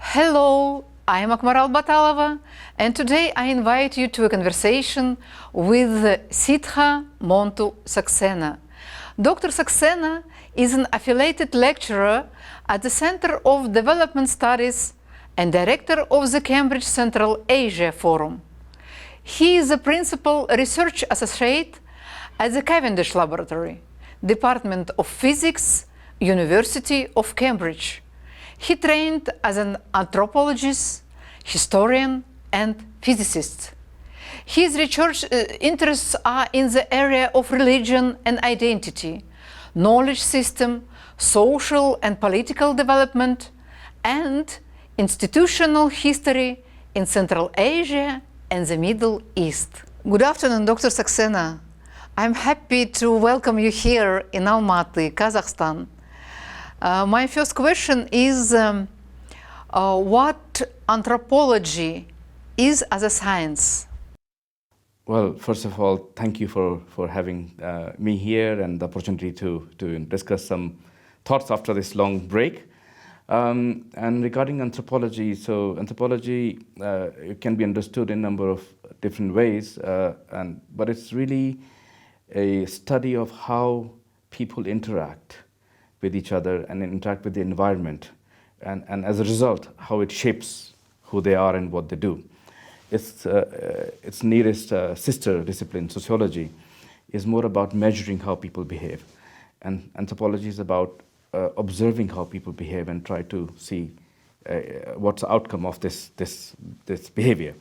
Hello, I'm Akmaral Batalova, and today I invite you to a conversation with Sidha Montu Saksena. Dr. Saxena is an affiliated lecturer at the Center of Development Studies and director of the Cambridge Central Asia Forum. He is a principal research associate at the Cavendish Laboratory, Department of Physics, University of Cambridge. He trained as an anthropologist, historian, and physicist. His research interests are in the area of religion and identity, knowledge system, social and political development, and institutional history in Central Asia and the Middle East. Good afternoon, Dr. Saksena. I'm happy to welcome you here in Almaty, Kazakhstan. My first question is what anthropology is as a science? Well, first of all, thank you for having me here and the opportunity to discuss some thoughts after this long break. And regarding anthropology, so anthropology can be understood in a number of different ways, but it's really a study of how people interact with each other and interact with the environment, and as a result, how it shapes who they are and what they do. Its nearest sister discipline, sociology, is more about measuring how people behave, and anthropology is about observing how people behave and try to see what's the outcome of this behavior.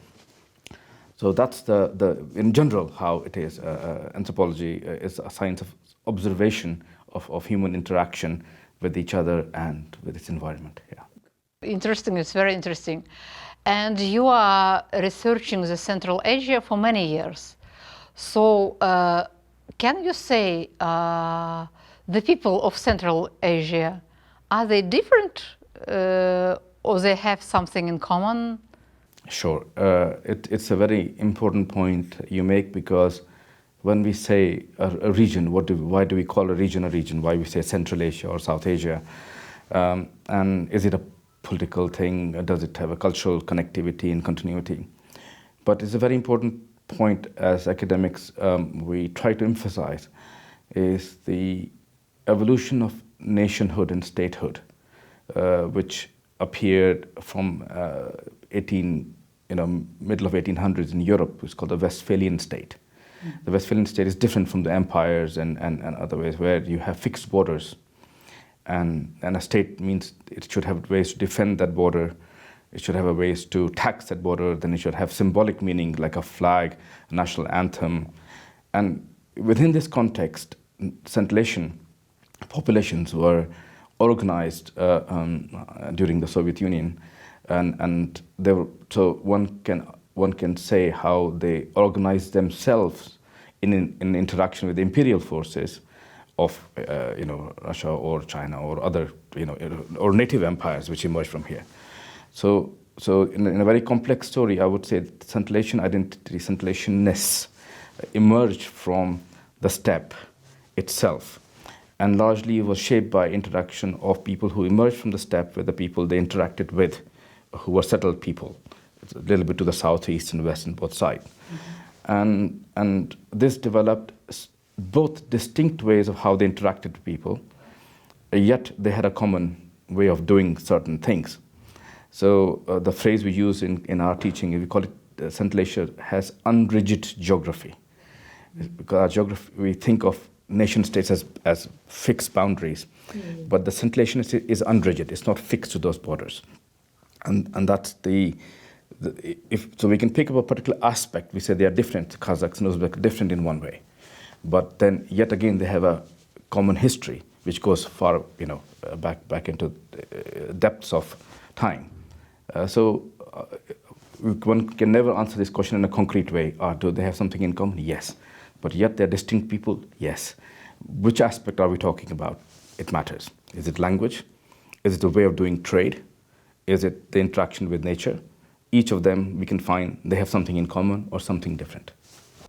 So that's in general how it is. Anthropology is a science of observation of human interaction with each other and with its environment. Yeah. Interesting, it's very interesting. And you are researching the Central Asia for many years. So can you say the people of Central Asia, are they different or they have something in common? Sure. It's a very important point you make, because when we say a region, why do we call a region? Why we say Central Asia or South Asia? And is it a political thing? Does it have a cultural connectivity and continuity? But it's a very important point as academics we try to emphasize, is the evolution of nationhood and statehood, which appeared from middle of 1800s in Europe. It's called the Westphalian state. The Westphalian state is different from the empires and other ways, where you have fixed borders. And a state means it should have ways to defend that border, it should have ways to tax that border, then it should have symbolic meaning like a flag, a national anthem. And within this context, Central Asian populations were organized during the Soviet Union, and they were, so one can say how they organized themselves in interaction with the imperial forces of Russia or China or other or native empires which emerged from here. So in a very complex story, I would say Central Asian identity, Central Asianness emerged from the steppe itself, and largely was shaped by interaction of people who emerged from the steppe with the people they interacted with, who were settled people. It's a little bit to the south, east, and west, and both sides. Mm-hmm. And this developed both distinct ways of how they interacted with people, yet they had a common way of doing certain things. So the phrase we use in our teaching, we call it Central Asia has unrigid geography. Because our geography, we think of nation states as fixed boundaries, but the Central Asian is unrigid. It's not fixed to those borders. And that's so we can pick up a particular aspect. We say they are different. Kazakhs and Uzbeks are different in one way, but then yet again they have a common history which goes far, back into depths of time. One can never answer this question in a concrete way. Do they have something in common? Yes, but yet they're distinct people. Yes. Which aspect are we talking about? It matters. Is it language? Is it the way of doing trade? Is it the interaction with nature? Each of them, we can find they have something in common or something different.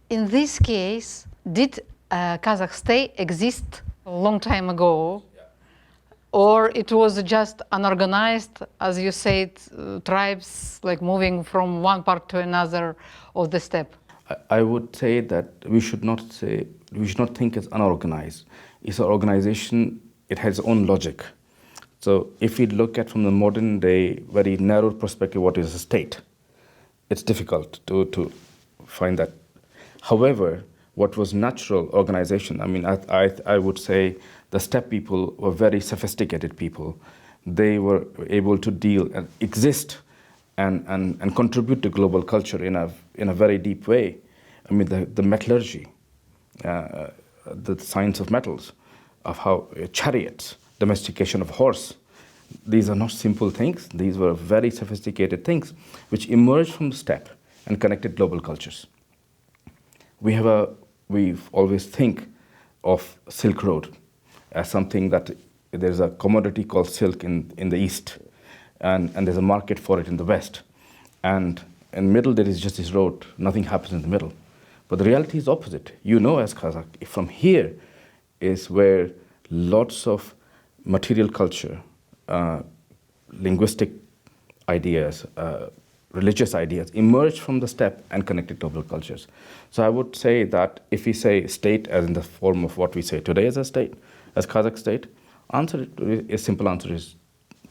In this case, did Kazakh state exist a long time ago? or it was just unorganized, as you said, tribes like moving from one part to another of the steppe? I would say that we should not think it's unorganized. It's an organization, it has its own logic. So if we look at from the modern day, very narrow perspective, what is a state, it's difficult to find that. However, what was natural organization, I mean, I would say the steppe people were very sophisticated people. They were able to deal and exist and contribute to global culture in a very deep way. I mean, the metallurgy, the science of metals, of how chariots, domestication of horse, these are not simple things. These were very sophisticated things which emerged from the steppe and connected global cultures. We always think of Silk Road as something that there's a commodity called silk in the east, and there's a market for it in the west. And in the middle there is just this road, nothing happens in the middle. But the reality is opposite. You know, as Kazakh, from here is where lots of material culture, linguistic ideas, religious ideas emerged from the steppe and connected global cultures. So I would say that if we say state as in the form of what we say today as a state, as Kazakh state, simple answer is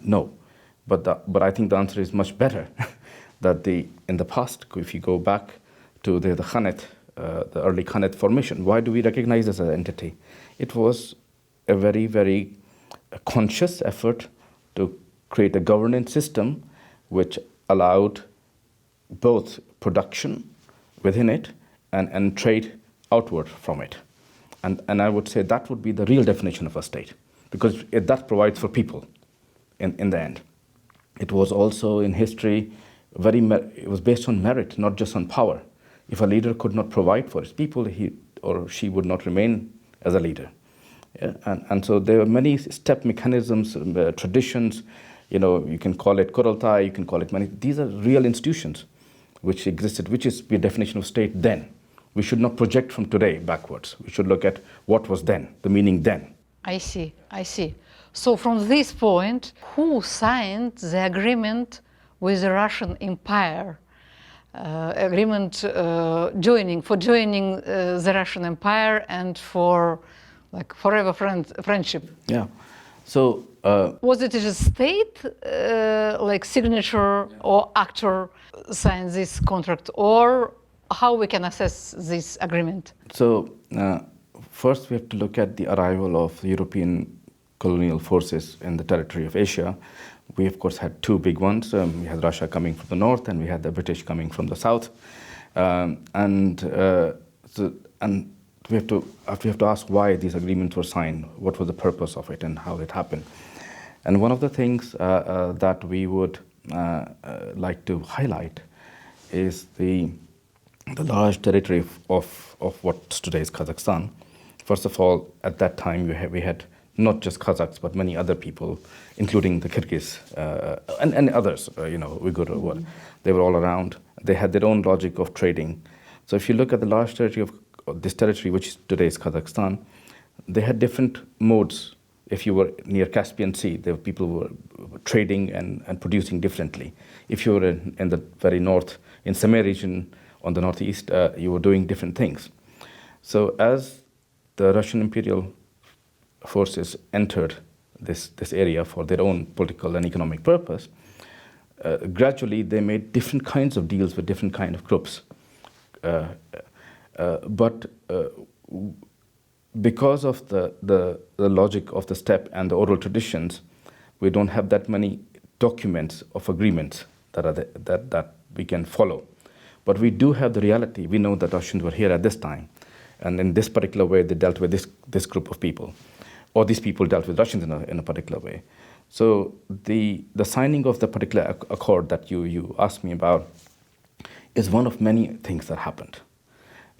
no. But I think the answer is much better. That in the past, if you go back to the Khanate, the early Khanate formation, why do we recognize this as an entity? It was a very, very conscious effort to create a governance system which allowed both production within it and trade outward from it. And I would say that would be the real definition of a state, because that provides for people in the end. It was also in history, it was based on merit, not just on power. If a leader could not provide for his people, he or she would not remain as a leader. Yeah? And so there are many step mechanisms, traditions, you can call it Kurultai, you can call it many. These are real institutions which existed, which is the definition of state then. We should not project from today backwards. We should look at what was then, the meaning then. I see. So from this point, who signed the agreement with the Russian Empire? Joining the Russian Empire and for like forever friendship. Yeah. So was it a state like signature or actor signed this contract, or how we can assess this agreement? So first we have to look at the arrival of European colonial forces in the territory of Asia. We of course had two big ones. We had Russia coming from the north, and we had the British coming from the south. And we have to ask why these agreements were signed. What was the purpose of it, and how it happened? And one of the things that we would like to highlight is the large territory of what's today's Kazakhstan. First of all, at that time we had not just Kazakhs, but many other people, including the Kyrgyz and others, Uyghur, they were all around. They had their own logic of trading. So if you look at the large territory of this territory, which is today's Kazakhstan, they had different modes. If you were near Caspian Sea, there were people who were trading and producing differently. If you were in the very north, in Samir region, on the northeast, you were doing different things. So as the Russian imperial forces entered this area for their own political and economic purpose, gradually they made different kinds of deals with different kind of groups. But because of the logic of the steppe and the oral traditions, we don't have that many documents of agreements that we can follow. But we do have the reality. We know that Russians were here at this time, and in this particular way they dealt with this group of people, or these people dealt with Russians in a particular way. So the signing of the particular accord that you asked me about is one of many things that happened.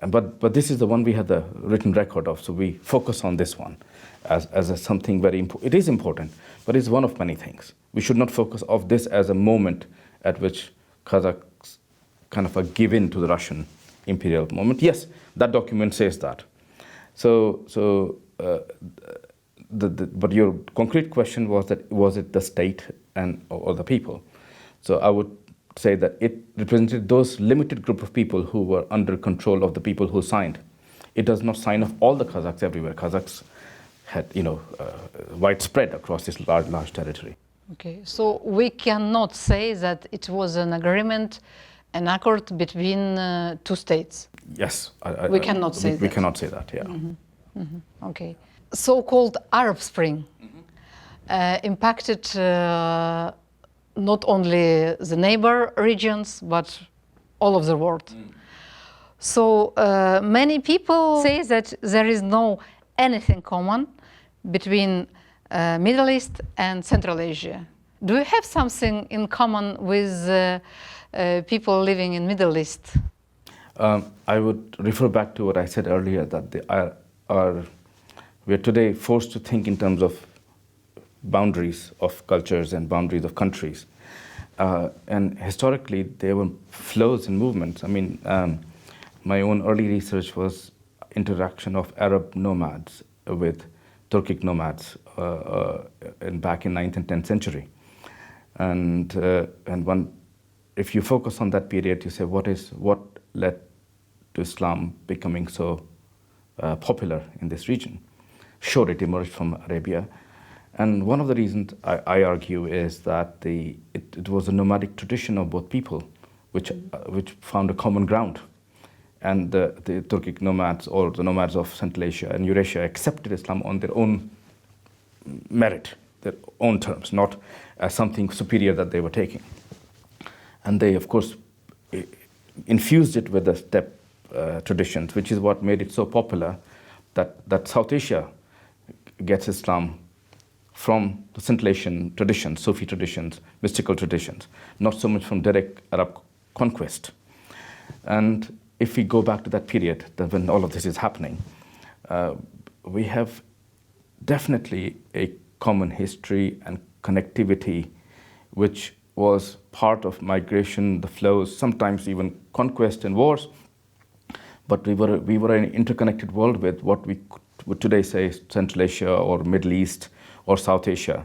But this is the one we have the written record of, so we focus on this one as something very important. It is important, but it's one of many things. We should not focus on this as a moment at which Kazakhs kind of give in to the Russian imperial moment. Yes, that document says that. So but your concrete question was that was it the state or the people? So I would say that it represented those limited group of people who were under control of the people who signed. It does not sign off all the Kazakhs everywhere. Kazakhs had, widespread across this large territory. Okay, so we cannot say that it was an agreement, an accord between two states. Yes, we cannot say that. We cannot say that. Yeah. Okay, so-called Arab Spring impacted not only the neighbor regions but all of the world. So many people say that there is no anything common between Middle East and Central Asia. Do you have something in common with people living in Middle East? I would refer back to what I said earlier, that we are today forced to think in terms of boundaries of cultures and boundaries of countries. And historically, there were flows and movements. I mean, my own early research was interaction of Arab nomads with Turkic nomads back in 9th and 10th century. And if you focus on that period, you say, what led to Islam becoming so popular in this region? Sure, it emerged from Arabia. And one of the reasons I argue is that it was a nomadic tradition of both people, which found a common ground. And the Turkic nomads, or the nomads of Central Asia and Eurasia, accepted Islam on their own merit, their own terms, not as something superior that they were taking. And they, of course, infused it with the steppe traditions, which is what made it so popular that South Asia gets Islam from the Central Asian traditions, Sufi traditions, mystical traditions, not so much from direct Arab conquest. And if we go back to that period, when all of this is happening, we have definitely a common history and connectivity, which was part of migration, the flows, sometimes even conquest and wars. But we were an interconnected world with what we would today say Central Asia or Middle East or South Asia.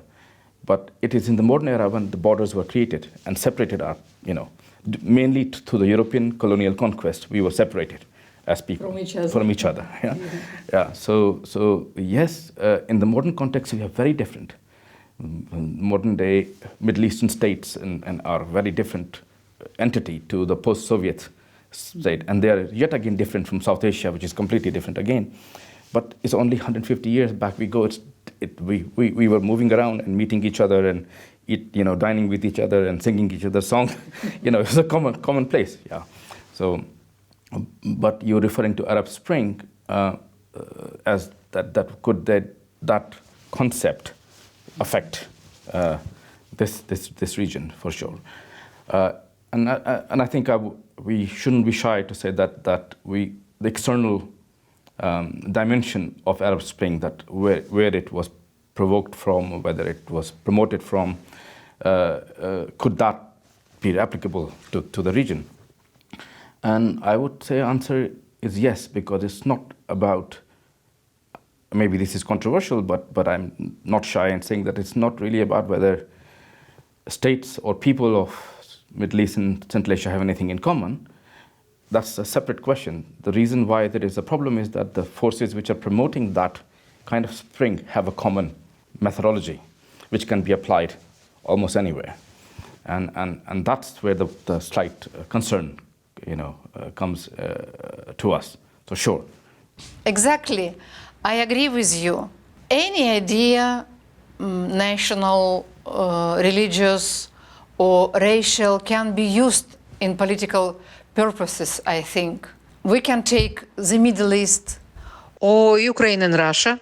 But it is in the modern era when the borders were created and separated our, mainly through the European colonial conquest, we were separated as people from each other. Yeah. Yeah. So yes, in the modern context, we are very different. Modern day Middle Eastern states and are very different entity to the post-Soviet state, and they are yet again different from South Asia, which is completely different again. But it's only 150 years back we go. We were moving around and meeting each other and dining with each other and singing each other's songs. It was a common place. Yeah. So, but you're referring to Arab Spring as that concept affect this region for sure. And I think we shouldn't be shy to say that the external dimension of Arab Spring, that where it was provoked from, whether it was promoted from, could that be applicable to the region? And I would say answer is yes, because it's not about, maybe this is controversial, but I'm not shy in saying that it's not really about whether states or people of Middle East and Central Asia have anything in common. That's a separate question. The reason why there is a problem is that the forces which are promoting that kind of spring have a common methodology, which can be applied almost anywhere. And that's where the slight concern, comes to us. So sure. Exactly. I agree with you. Any idea, national, religious, or racial, can be used in political purposes, I think. We can take the Middle East, or Ukraine and Russia,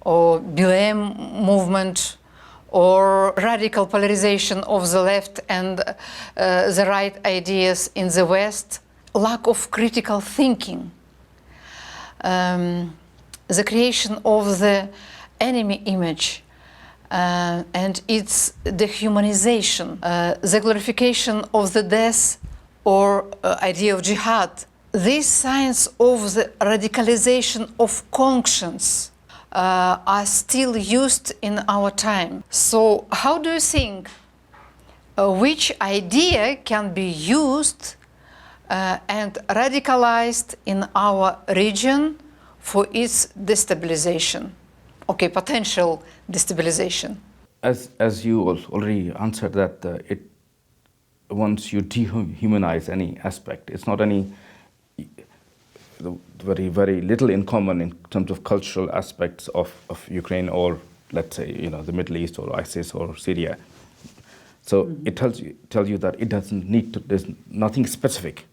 or BLM movement, or radical polarization of the left and the right ideas in the West, lack of critical thinking, the creation of the enemy image, and its dehumanization, the glorification of the death or idea of jihad. This signs of the radicalization of conscience are still used in our time. So how do you think which idea can be used and radicalized in our region for its destabilization? Okay, potential destabilization. As you already answered that, once you dehumanize any aspect, it's not any very, very little in common in terms of cultural aspects of Ukraine or, let's say, the Middle East or ISIS or Syria. So it tells you that it doesn't need to, there's nothing specific.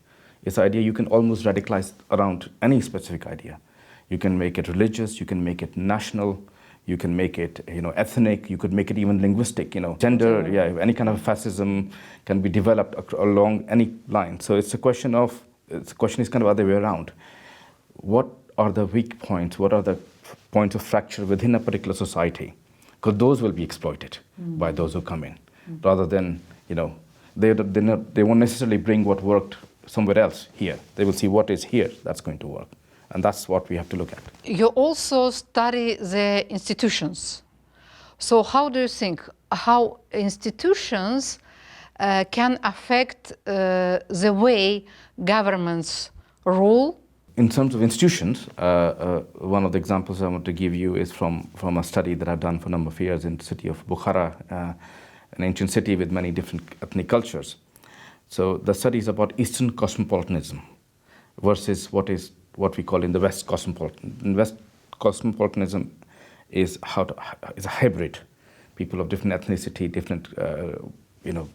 It's the idea you can almost radicalize around any specific idea. You can make it religious, you can make it national, you can make it ethnic, you could make it even linguistic, gender, any kind of fascism can be developed along any line. So the question is kind of other way around. What are the weak points? What are the points of fracture within a particular society? Because those will be exploited by those who come in, rather than, they won't necessarily bring what worked somewhere else here. They will see what is here that's going to work. And that's what we have to look at. You also study the institutions. So how do you think how institutions can affect the way governments rule? In terms of institutions, one of the examples I want to give you is from a study that I've done for a number of years in the city of Bukhara, an ancient city with many different ethnic cultures. So the study is about Eastern cosmopolitanism versus what we call in the West cosmopolitanism. In West cosmopolitanism is is a hybrid. People of different ethnicity, different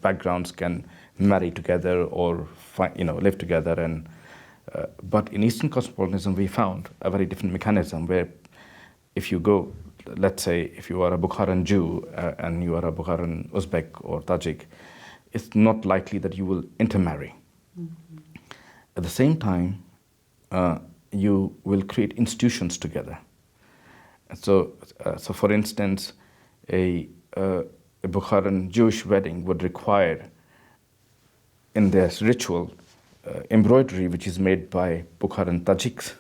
backgrounds can marry together or live together. And but in Eastern cosmopolitanism, we found a very different mechanism where, if you go, let's say, if you are a Bukharan Jew and you are a Bukharan Uzbek or Tajik, it's not likely that you will intermarry. At the same time, you will create institutions together. So for instance, a Bukharan Jewish wedding would require, in their ritual, embroidery which is made by Bukharan Tajiks.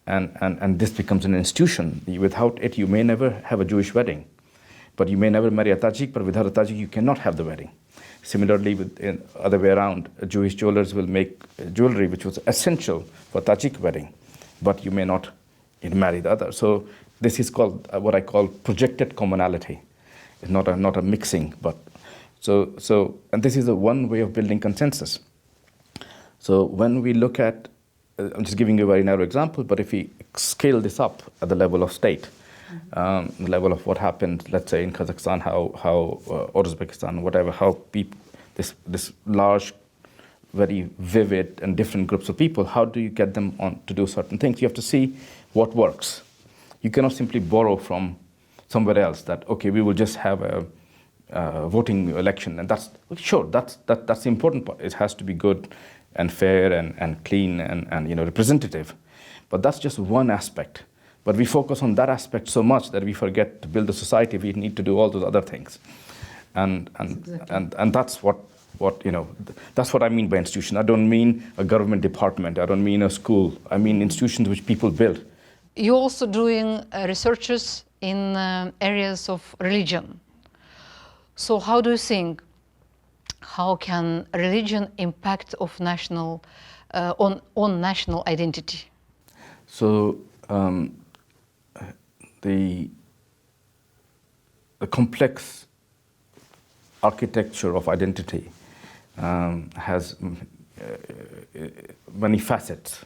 And this becomes an institution. Without it, you may never have a Jewish wedding. But you may never marry a Tajik, but without a Tajik, you cannot have the wedding. Similarly, in other way around, Jewish jewelers will make jewelry which was essential for Tajik wedding, but you may not marry the other. So this is called what I call projected commonality. It's not a mixing, but and this is one way of building consensus. So when we look at, I'm just giving you a very narrow example, but if we scale this up at the level of state, the level of what happened, let's say in Kazakhstan, or Uzbekistan, whatever, how people, this large, very vivid and different groups of people, how do you get them on to do certain things? You have to see what works. You cannot simply borrow from somewhere else that, okay, we will just have a voting election, and that's the important part. It has to be good and fair and clean and representative, but that's just one aspect. But we focus on that aspect so much that we forget to build a society. We need to do all those other things, and that's what that's what I mean by institution. I don't mean a government department. I don't mean a school. I mean institutions which people build. You're also doing researches in areas of religion. So how do you think? How can religion impact of national on national identity? So. The complex architecture of identity has many facets,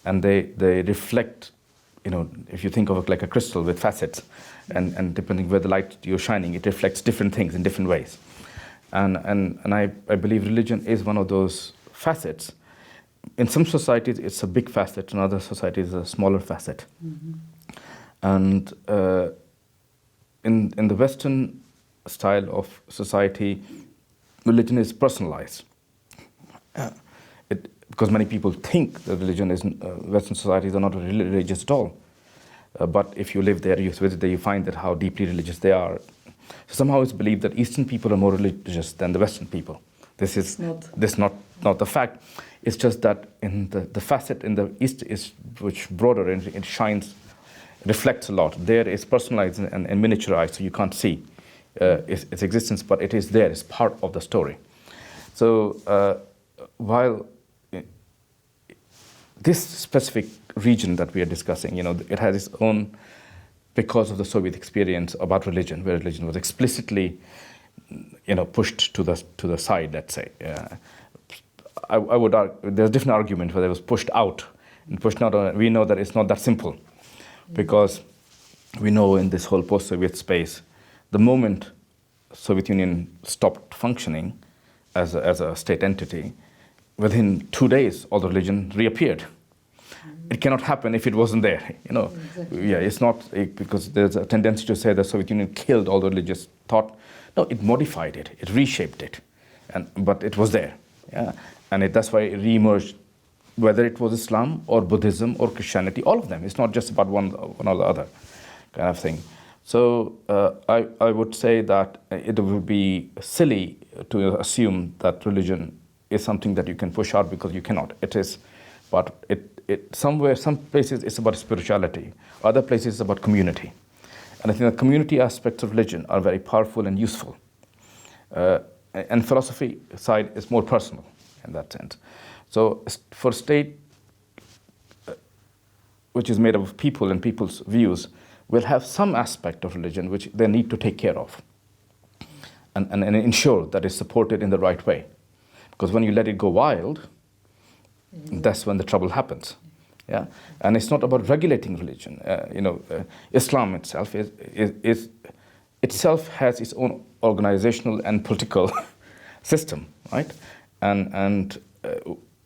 and they reflect, if you think of it like a crystal with facets, and depending where the light you're shining, it reflects different things in different ways. And I believe religion is one of those facets. In some societies, it's a big facet. In other societies, it's a smaller facet. Mm-hmm. And in the Western style of society, religion is personalized. Because many people think that religion is, Western societies are not religious at all. But if you live there, you visit there, you find that how deeply religious they are. So somehow it's believed that Eastern people are more religious than the Western people. This is not the fact. It's just that in the facet in the East is much broader, and it shines reflects a lot. There it's personalized and miniaturized, so you can't see its existence, but it is there, it's part of the story. So while this specific region that we are discussing, it has its own, because of the Soviet experience about religion, where religion was explicitly, pushed to the side, let's say. I would argue, there's a different argument whether it was pushed out. And pushed out, we know that it's not that simple, because we know in this whole post-Soviet space, the moment Soviet Union stopped functioning as a state entity, within 2 days, all the religion reappeared. It cannot happen if it wasn't there, Exactly. Yeah, it's not because there's a tendency to say the Soviet Union killed all the religious thought. No, it modified it, it reshaped it, but it was there, yeah, and that's why it re-emerged, whether it was Islam or Buddhism or Christianity, all of them. It's not just about one or the other kind of thing. So I would say that it would be silly to assume that religion is something that you can push out, because you cannot. It is, but some places it's about spirituality, other places it's about community. And I think the community aspects of religion are very powerful and useful. And philosophy side is more personal in that sense. So for state, which is made up of people and people's views, will have some aspect of religion which they need to take care of and ensure that it's supported in the right way. Because when you let it go wild, that's when the trouble happens. Yeah, and it's not about regulating religion. Islam itself itself has its own organizational and political system, right? And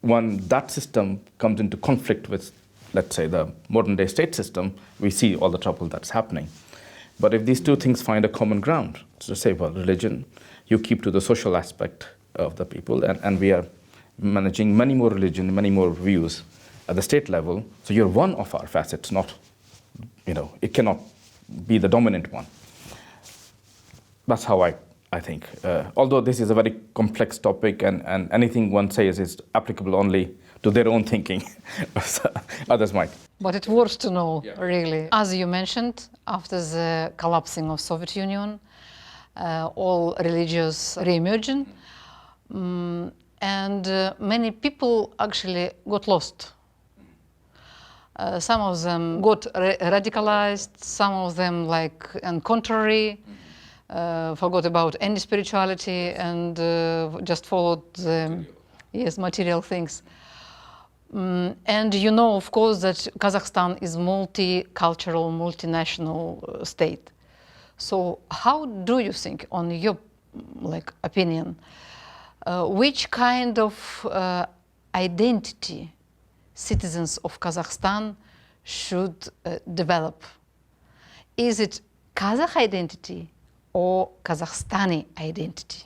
when that system comes into conflict with, let's say, the modern day state system, we see all the trouble that's happening. But if these two things find a common ground, to say, well, religion, you keep to the social aspect of the people, and we are managing many more religion, many more views at the state level, so you're one of our facets, not, it cannot be the dominant one. That's how I think. Although this is a very complex topic, and anything one says is applicable only to their own thinking, others might. But it's worth to know, really. As you mentioned, after the collapsing of Soviet Union, all religions re-emerging, and many people actually got lost. Some of them got radicalized, some of them and contrary, forgot about any spirituality and just followed the material things. And of course, that Kazakhstan is multicultural, multinational state. So how do you think, on your opinion, which kind of identity citizens of Kazakhstan should develop? Is it Kazakh identity or Kazakhstani identity?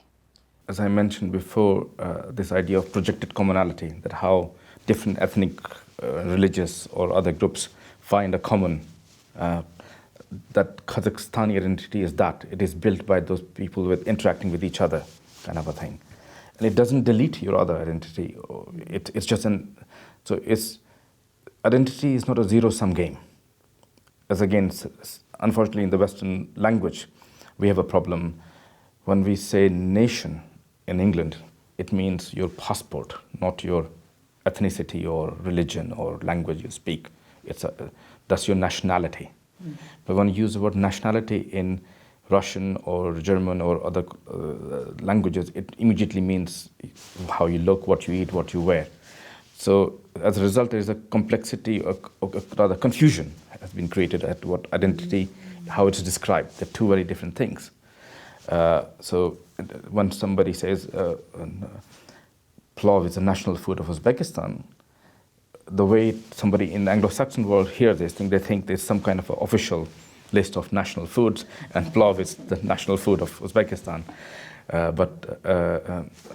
As I mentioned before, this idea of projected commonality, that how different ethnic, religious or other groups find a common, that Kazakhstani identity is that. It is built by those people with interacting with each other, kind of a thing. And it doesn't delete your other identity. It's just so identity is not a zero-sum game. As again, unfortunately in the Western language, we have a problem. When we say nation in England, it means your passport, not your ethnicity or religion or language you speak. That's your nationality. But when you use the word nationality in Russian or German or other languages, it immediately means how you look, what you eat, what you wear. So as a result, there is a complexity, or rather confusion has been created at what identity, how it's described. They're two very different things. So when somebody says plov is the national food of Uzbekistan, the way somebody in the Anglo-Saxon world hears this thing, they think there's some kind of official list of national foods, and plov is the national food of Uzbekistan. But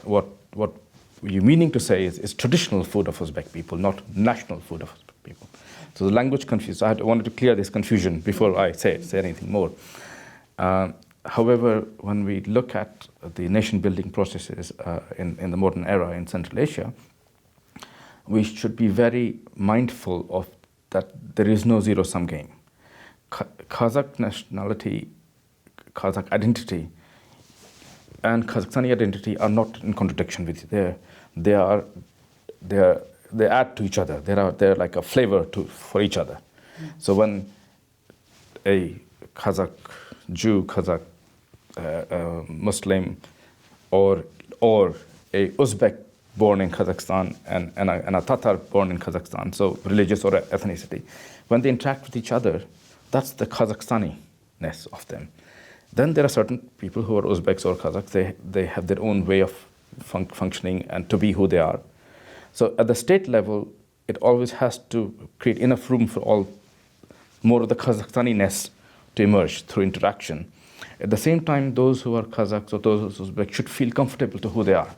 what you're meaning to say is traditional food of Uzbek people, not national food of Uzbek people. So the language confused. I wanted to clear this confusion before I say anything more. However, when we look at the nation-building processes in the modern era in Central Asia, we should be very mindful of that there is no zero-sum game. Kazakh nationality, Kazakh identity, and Kazakhstani identity are not in contradiction with each other. They add to each other. They're like a flavor for each other. So when a Kazakh Jew, Kazakh Muslim, or a Uzbek born in Kazakhstan and a Tatar born in Kazakhstan, so religious or ethnicity, when they interact with each other, that's the Kazakhstani-ness of them. Then there are certain people who are Uzbeks or Kazakhs, they have their own way of functioning and to be who they are. So at the state level, it always has to create enough room for all more of the Kazakhstani-ness to emerge through interaction. At the same time, those who are Kazakhs or those who are Uzbeks should feel comfortable to who they are.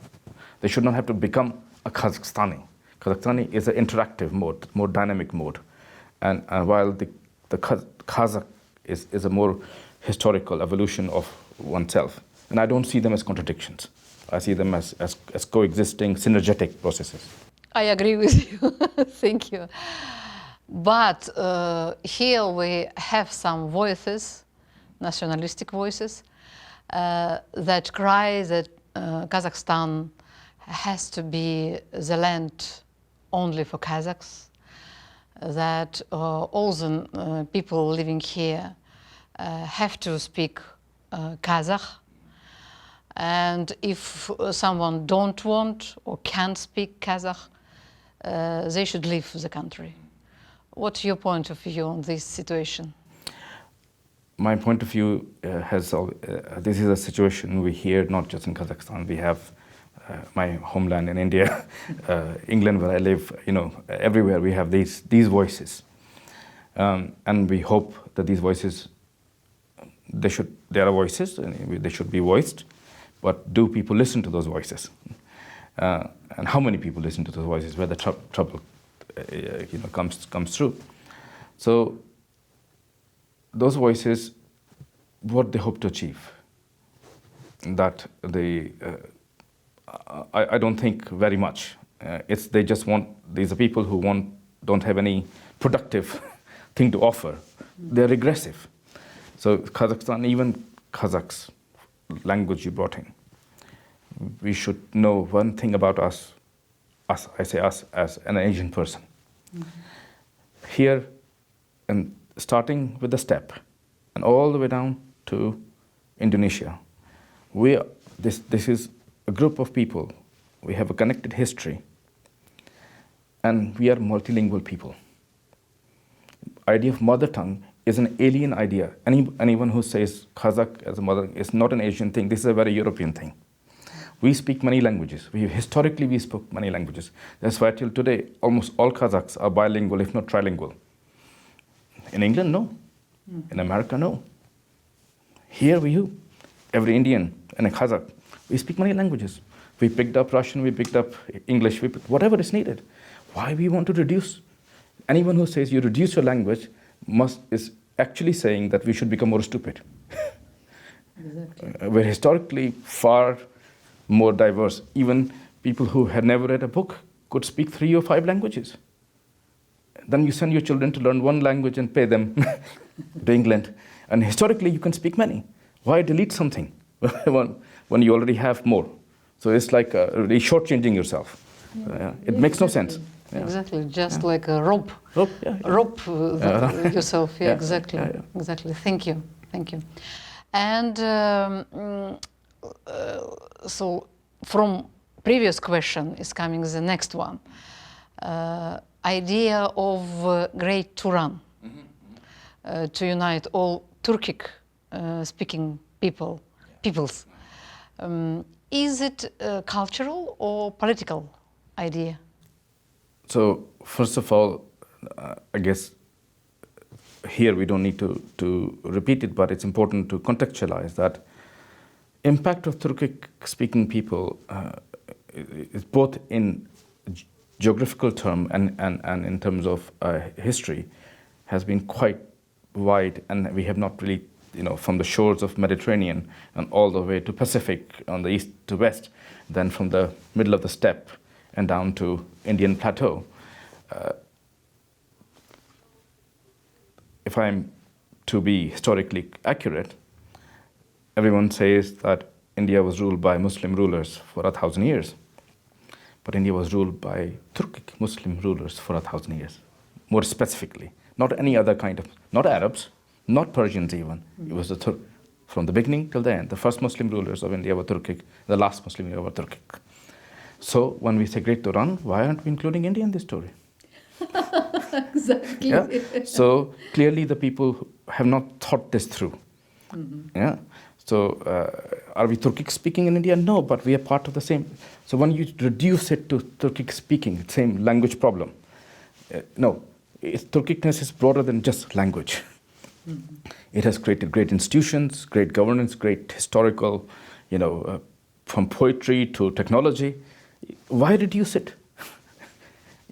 They should not have to become a Kazakhstani. Kazakhstani is an interactive mode, more dynamic mode. And while the Kazakh is a more historical evolution of oneself. And I don't see them as contradictions. I see them as coexisting, synergetic processes. I agree with you. Thank you. But here we have some voices, nationalistic voices, that cry that Kazakhstan has to be the land only for Kazakhs, that all the people living here have to speak Kazakh, and if someone don't want or can't speak Kazakh, they should leave the country. What's your point of view on this situation? My point of view this is a situation we hear not just in Kazakhstan. We have my homeland in India, England where I live, everywhere we have these voices. And we hope that these voices, there are voices and they should be voiced, but do people listen to those voices? And how many people listen to those voices, where the trouble comes through? So those voices, what they hope to achieve, that I don't think very much. They just want, these are people who don't have any productive thing to offer. They're regressive. So Kazakhstan, even Kazakhs, language you brought in, we should know one thing about us, I say us as an Asian person. Mm-hmm. Here, and starting with the steppe, and all the way down to Indonesia, this is a group of people. We have a connected history, and we are multilingual people. Idea of mother tongue is an alien idea. Anyone who says Kazakh as a mother is not an Asian thing. This is a very European thing. We speak many languages. Historically, we spoke many languages. That's why till today, almost all Kazakhs are bilingual, if not trilingual. In England, no. In America, no. Here we do. Every Indian and a Kazakh, we speak many languages. We picked up Russian, we picked up English, whatever is needed. Why we want to reduce? Anyone who says you reduce your language is actually saying that we should become more stupid. Exactly. We're historically far more diverse. Even people who had never read a book could speak 3 or 5 languages. Then you send your children to learn one language and pay them to England. And historically, you can speak many. Why delete something when you already have more? So it's like really shortchanging yourself. It makes no sense. Yeah. Exactly, just like a rope. Rope yourself. Yeah, exactly. Exactly. Thank you. And so from previous question is coming the next one. Idea of Great Turan to unite all Turkic speaking peoples. Is it a cultural or political idea? So first of all, I guess here we don't need to repeat it, but it's important to contextualize that impact of Turkic-speaking people is both in geographical term and in terms of history has been quite wide, and we have not really, from the shores of Mediterranean and all the way to Pacific on the east to west, then from the middle of the steppe and down to Indian plateau. If I'm to be historically accurate, everyone says that India was ruled by Muslim rulers for 1,000 years. But India was ruled by Turkic Muslim rulers for 1,000 years, more specifically. Not any other kind of, not Arabs, not Persians even. It was from the beginning till the end. The first Muslim rulers of India were Turkic, the last Muslim rulers were Turkic. So when we say Great Turan, why aren't we including India in this story? Exactly. Yeah? So clearly the people have not thought this through. Yeah. So are we Turkic speaking in India? No, but we are part of the same. So when you reduce it to Turkic speaking, same language problem. No, Turkicness is broader than just language. It has created great institutions, great governance, great historical, from poetry to technology. Why reduce it?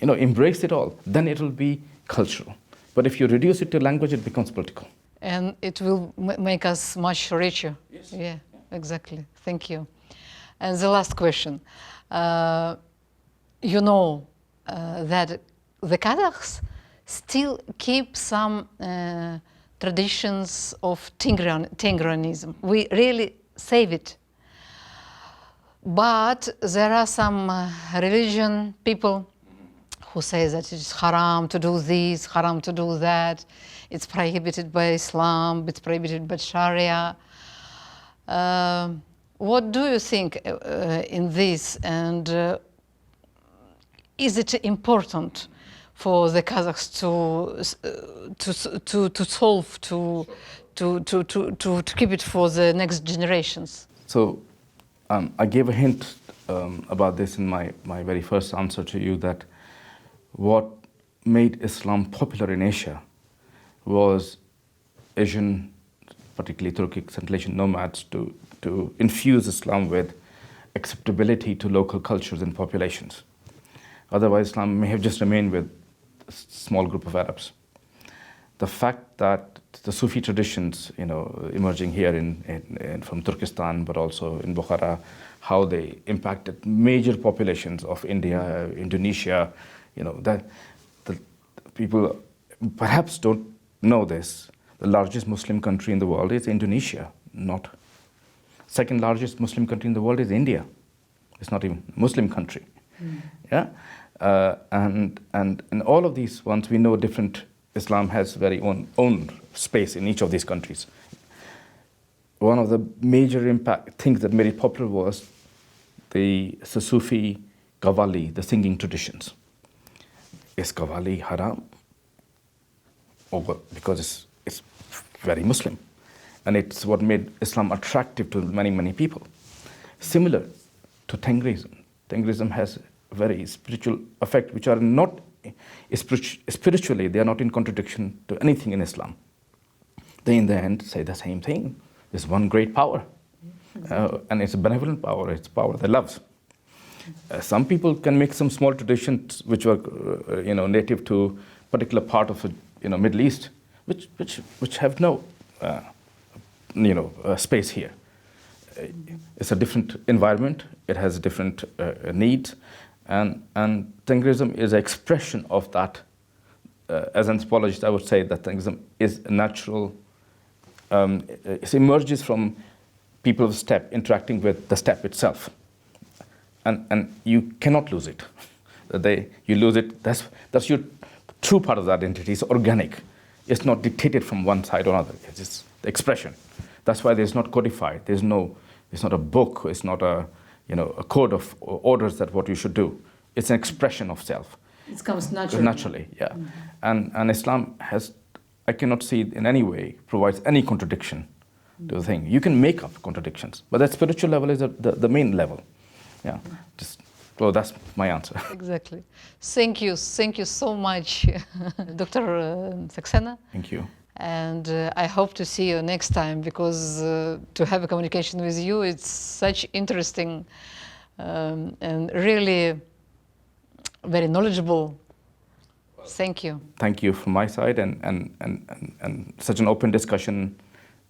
Embrace it all. Then it will be cultural. But if you reduce it to language, it becomes political. And it will make us much richer. Yes. Yeah, exactly. Thank you. And the last question. You know that the Kazakhs still keep some traditions of Teнгриanism. We really save it. But there are some religion people who say that it's haram to do this, haram to do that. It's prohibited by Islam, it's prohibited by Sharia. What do you think in this? And is it important for the Kazakhs to solve, to keep it for the next generations? So I gave a hint about this in my very first answer to you, that what made Islam popular in Asia was Asian, particularly Turkic Central Asian nomads, to infuse Islam with acceptability to local cultures and populations. Otherwise, Islam may have just remained with a small group of Arabs. The fact that the Sufi traditions, emerging here from Turkestan, but also in Bukhara, how they impacted major populations of India, Indonesia, that the people perhaps don't know this. The largest Muslim country in the world is Indonesia, not. Second largest Muslim country in the world is India. It's not even a Muslim country. Yeah, and in all of these ones, we know different. Islam has very own space in each of these countries. One of the major things that made it popular was the Sufi Qawwali, the singing traditions. Is Qawwali haram? Because it's very Muslim. And it's what made Islam attractive to many people. Similar to Tengrism. Tengrism has very spiritual effect, which are not, spiritually, they are not in contradiction to anything in Islam. They in the end say the same thing. There's one great power. And it's a benevolent power, it's power that loves. Some people can make some small traditions which were native to a particular part of the Middle East, which have no space here. It's a different environment, it has different needs, and Tengrism is an expression of that. As an anthropologist, I would say that Tengrism is a natural, it emerges from people of steppe interacting with the steppe itself. And you cannot lose it. You lose it, that's your true part of the identity. It's organic. It's not dictated from one side or another. It's just the expression. That's why it's not codified. It's not a book. It's not a code of orders that what you should do. It's an expression of self. It comes naturally. Naturally, yeah. And Islam has, I cannot see in any way, provides any contradiction to the thing. You can make up contradictions, but that spiritual level is the main level. Yeah, so that's my answer. Exactly. Thank you so much, Dr. Saxena. Thank you. And I hope to see you next time, because to have a communication with you, it's such interesting and really very knowledgeable. Thank you. Thank you from my side, and such an open discussion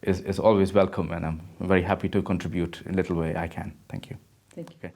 is always welcome, and I'm very happy to contribute in a little way I can. Thank you. Thank you. Okay.